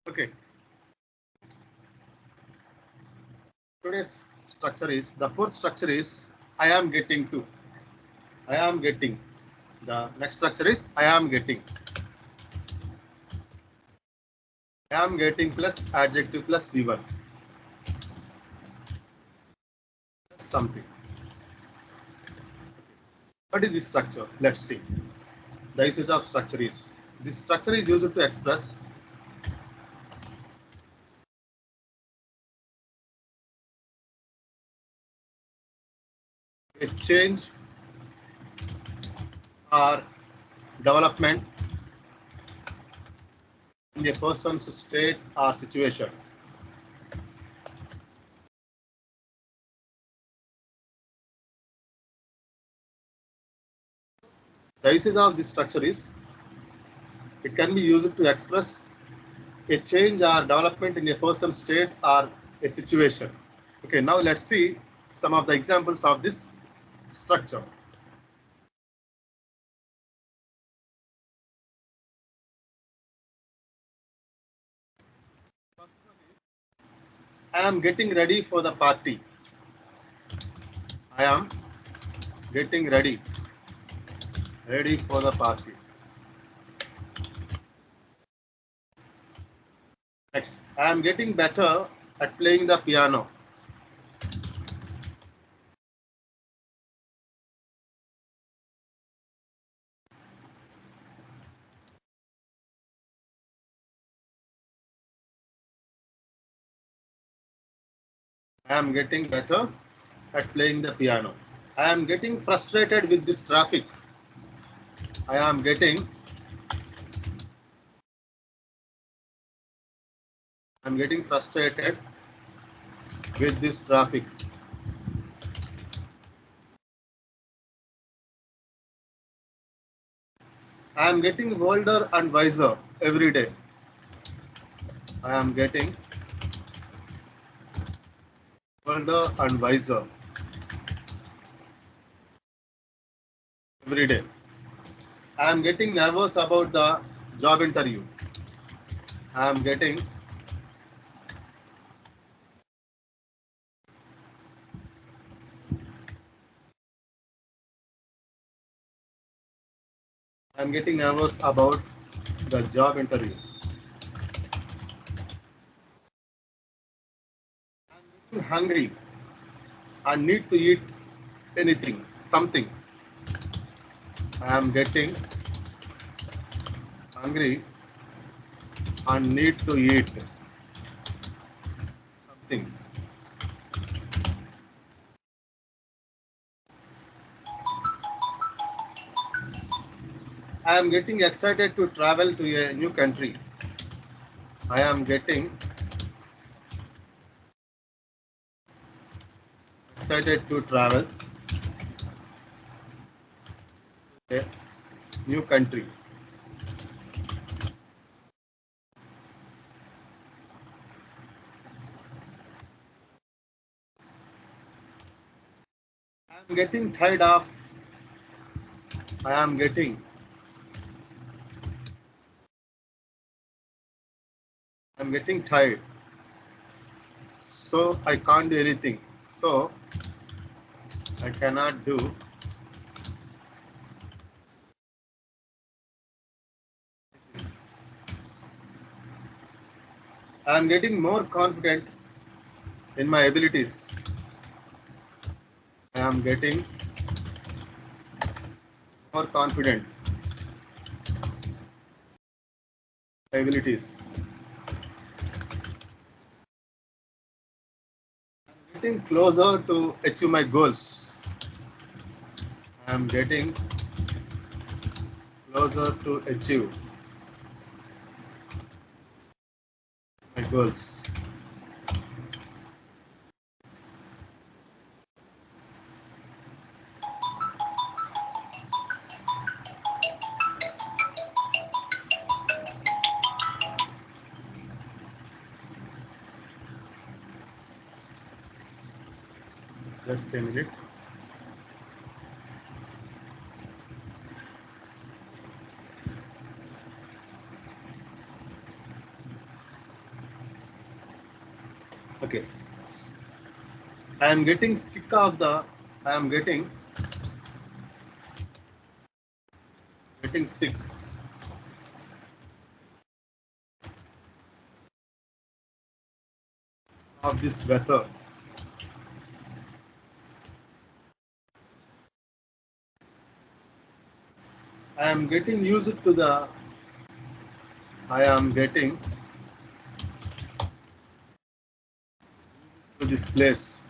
Okay, today's structure is the fourth structure is I am getting to. I am getting. The next structure is I am getting. I am getting plus adjective plus V1 something. What is this structure? Let's see. The usage of structure is this structure is used to express a change or development in a person's state or situation. The usage of this structure is it can be used to express a change or development in a person's state or a situation. Okay, now let's see some of the examples of this structure. I am getting ready for the party. I am getting ready for the party. Next, I am getting better at playing the piano. I am getting better at playing the piano. I am getting frustrated with this traffic. I am getting frustrated with this traffic. I am getting older and wiser every day. I am getting older and wiser every day. I am getting nervous about the job interview. I am getting nervous about the job interview. I am getting hungry and need to eat anything, something. I am getting hungry and need to eat something. I am getting excited to travel to a new country. I am getting excited to travel to a new country. I am getting tired of. I am getting. I am getting tired. So I can't do anything. So I cannot do. I am getting more confident in my abilities. I am getting more confident in my abilities. Getting closer to achieve my goals. I am getting closer to achieve my goals. Just a minute. Okay. I am getting sick of the. I am getting sick of this weather. I am getting used to the. I am getting to this place.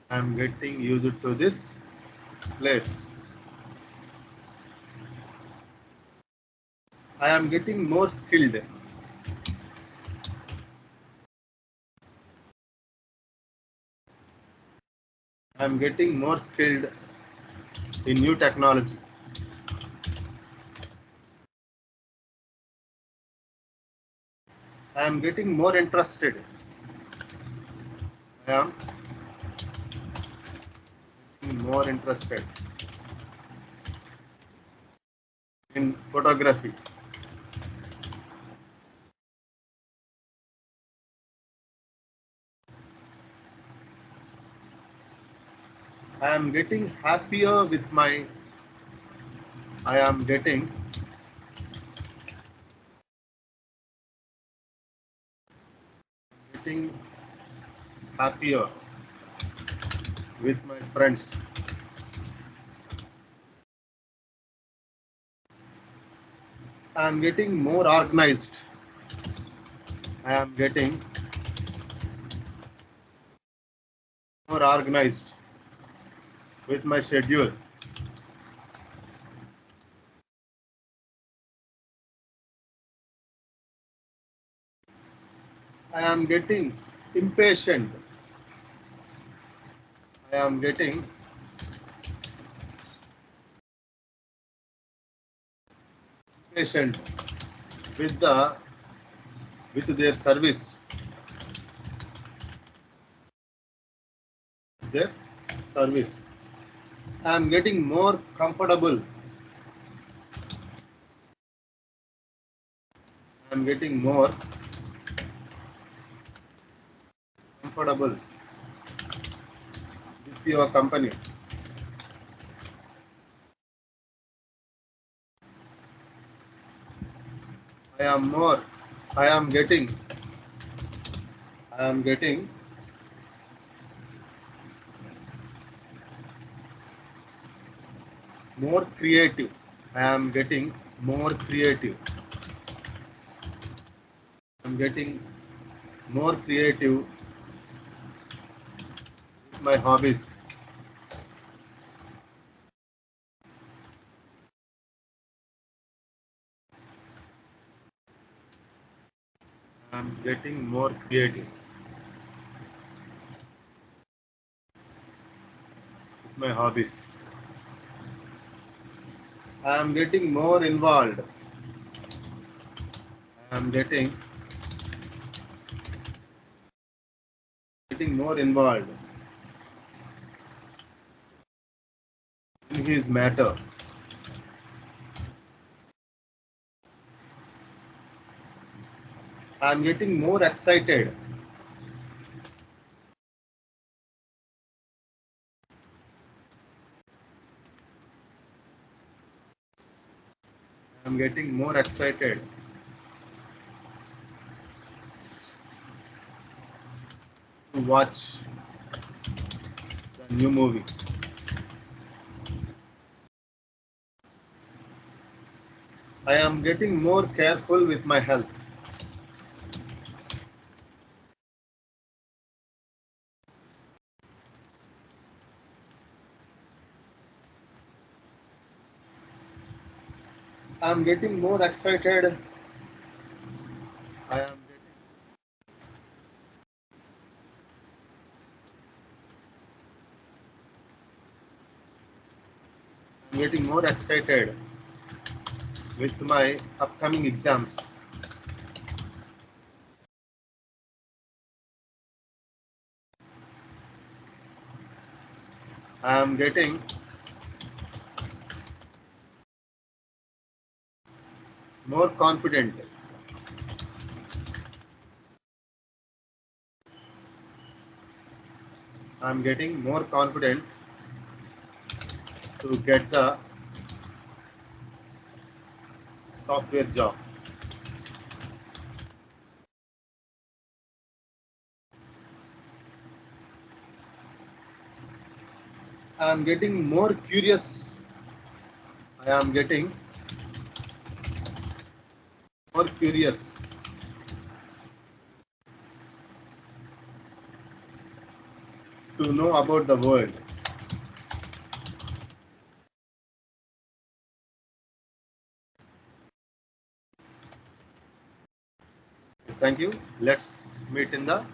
I am getting used to this place. I am getting more skilled. I am getting more skilled in new technology. I am getting more interested. I am more interested in photography. I am getting happier with my. I am getting happier with my friends. I am getting more organized. I am getting more organized with my schedule. I am getting impatient. I am getting impatient with their service. Their service. I am getting more comfortable. I am getting more comfortable with your company. I am more. I am getting. I am getting more creative. I am getting more creative. I am getting more creative with my hobbies. I am getting more creative with my hobbies. I am getting more involved. I am getting more involved in his matter. I am getting more excited. I am getting more excited to watch the new movie. I am getting more careful with my health. I am getting more excited. I am getting more excited with my upcoming exams. I am getting more confident I'm getting more confident to get the software job. I'm getting more curious. I am getting more curious to know about the world. Thank you. Let's meet in the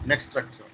next structure.